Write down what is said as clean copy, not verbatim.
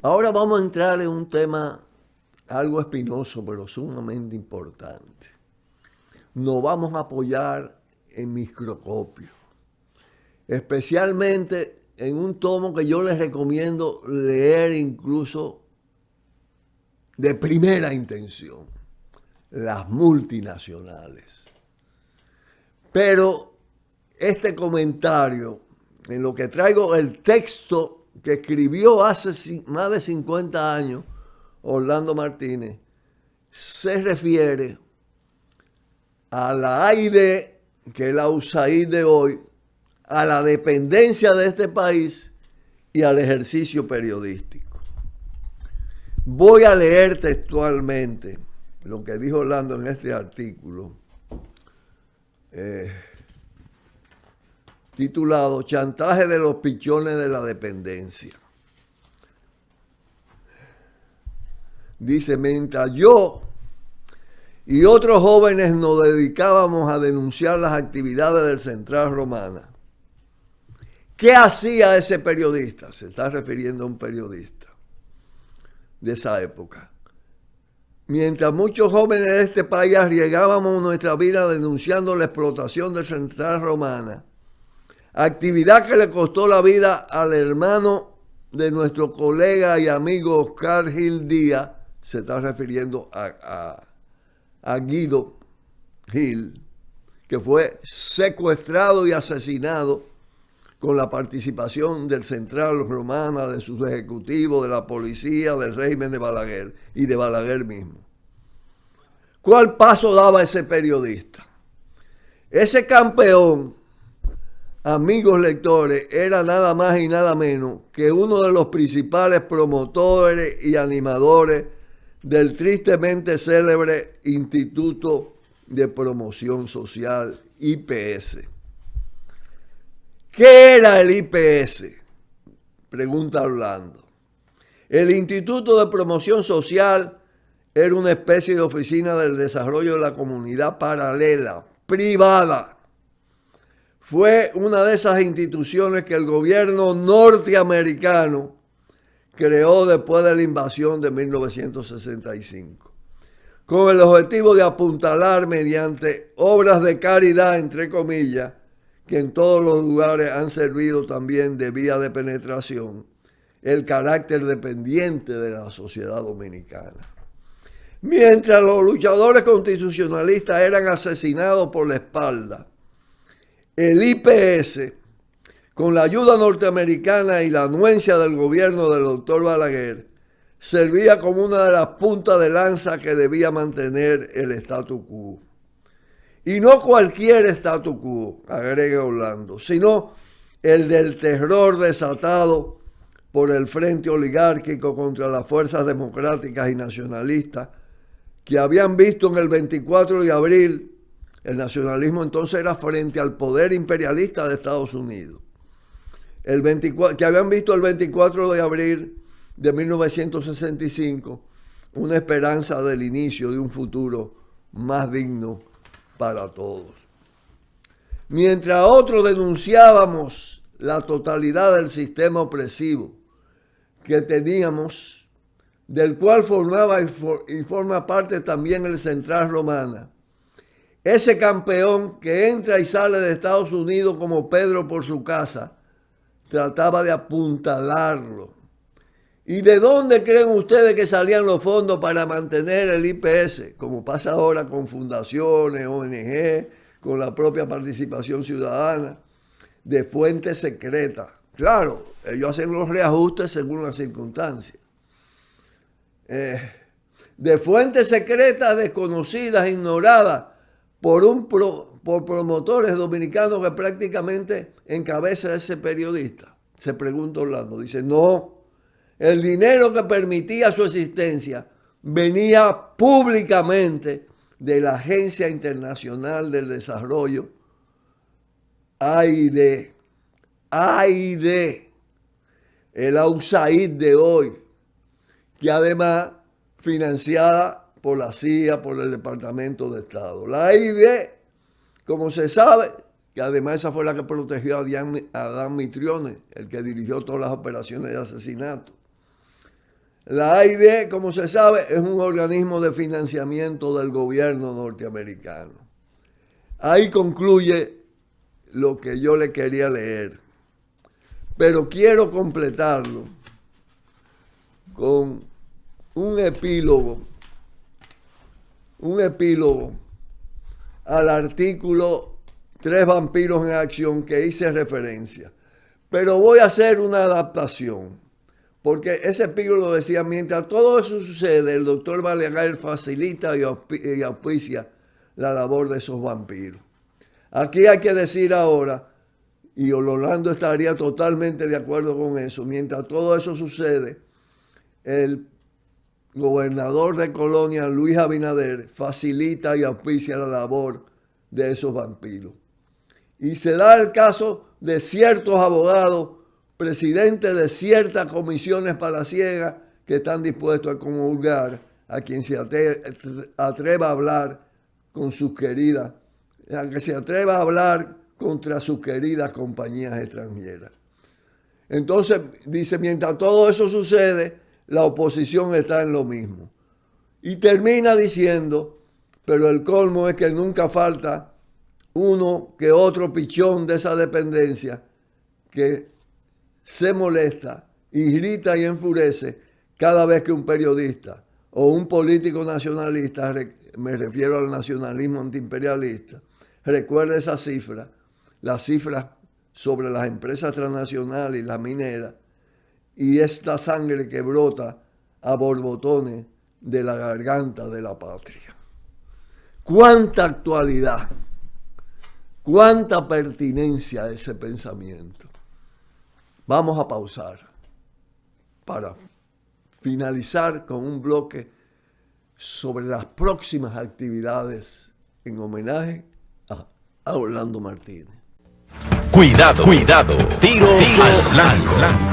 Ahora vamos a entrar en un tema algo espinoso, pero sumamente importante. Nos vamos a apoyar en microscopio, especialmente en un tomo que yo les recomiendo leer incluso de primera intención, las multinacionales. Pero este comentario, en lo que traigo el texto que escribió hace más de 50 años Orlando Martínez, se refiere a la AID, que es la USAID de hoy, a la dependencia de este país y al ejercicio periodístico. Voy a leer textualmente lo que dijo Orlando en este artículo, titulado Chantaje de los pichones de la dependencia. Dice, mientras yo y otros jóvenes nos dedicábamos a denunciar las actividades del Central Romana, ¿qué hacía ese periodista? Se está refiriendo a un periodista de esa época. Mientras muchos jóvenes de este país arriesgábamos nuestra vida denunciando la explotación del Central Romana, actividad que le costó la vida al hermano de nuestro colega y amigo Oscar Gil Díaz, se está refiriendo a Guido Gil, que fue secuestrado y asesinado con la participación del Central Romana, de sus ejecutivos, de la policía, del régimen de Balaguer y de Balaguer mismo. ¿Cuál paso daba ese periodista? Ese campeón, amigos lectores, era nada más y nada menos que uno de los principales promotores y animadores del tristemente célebre Instituto de Promoción Social, IPS. ¿Qué era el IPS? Pregunta Orlando. El Instituto de Promoción Social era una especie de oficina del desarrollo de la comunidad paralela, privada. Fue una de esas instituciones que el gobierno norteamericano creó después de la invasión de 1965, con el objetivo de apuntalar mediante obras de caridad, entre comillas, que en todos los lugares han servido también de vía de penetración, el carácter dependiente de la sociedad dominicana. Mientras los luchadores constitucionalistas eran asesinados por la espalda, el IPS, con la ayuda norteamericana y la anuencia del gobierno del doctor Balaguer, servía como una de las puntas de lanza que debía mantener el statu quo. Y no cualquier statu quo, agrega Orlando, sino el del terror desatado por el frente oligárquico contra las fuerzas democráticas y nacionalistas que habían visto en el 24 de abril, el nacionalismo entonces era frente al poder imperialista de Estados Unidos, que habían visto el 24 de abril de 1965 una esperanza del inicio de un futuro más digno para todos. Mientras otros denunciábamos la totalidad del sistema opresivo que teníamos, del cual formaba y forma parte también el Central Romana, ese campeón que entra y sale de Estados Unidos como Pedro por su casa, trataba de apuntalarlo. ¿Y de dónde creen ustedes que salían los fondos para mantener el IPS? Como pasa ahora con fundaciones, ONG, con la propia participación ciudadana, de fuentes secretas. Claro, ellos hacen los reajustes según las circunstancias. De fuentes secretas desconocidas, ignoradas por promotores dominicanos que prácticamente encabeza ese periodista. Se pregunta Orlando, dice, no, el dinero que permitía su existencia venía públicamente de la Agencia Internacional del Desarrollo, AID, el USAID de hoy, que además financiada por la CIA, por el Departamento de Estado. La AID, como se sabe, que además esa fue la que protegió a Adán Mitrione, el que dirigió todas las operaciones de asesinato. La AID, como se sabe, es un organismo de financiamiento del gobierno norteamericano. Ahí concluye lo que yo le quería leer, pero quiero completarlo con un epílogo al artículo 3 vampiros en acción que hice referencia. Pero voy a hacer una adaptación, porque ese epílogo decía, mientras todo eso sucede, el doctor Balaguer facilita y auspicia la labor de esos vampiros. Aquí hay que decir ahora, y Orlando estaría totalmente de acuerdo con eso, mientras todo eso sucede, el gobernador de Colonia, Luis Abinader, facilita y auspicia la labor de esos vampiros. Y se da el caso de ciertos abogados, presidentes de ciertas comisiones palaciegas que están dispuestos a comulgar a quien se atreva a hablar con sus queridas, a que se atreva a hablar contra sus queridas compañías extranjeras. Entonces, dice, mientras todo eso sucede, la oposición está en lo mismo. Y termina diciendo, pero el colmo es que nunca falta uno que otro pichón de esa dependencia que se molesta y grita y enfurece cada vez que un periodista o un político nacionalista, me refiero al nacionalismo antiimperialista, recuerda esa cifra, las cifras sobre las empresas transnacionales y las mineras, y esta sangre que brota a borbotones de la garganta de la patria. ¿Cuánta actualidad? ¿Cuánta pertinencia a ese pensamiento? Vamos a pausar para finalizar con un bloque sobre las próximas actividades en homenaje a Orlando Martínez. Cuidado, cuidado, tiro al blanco.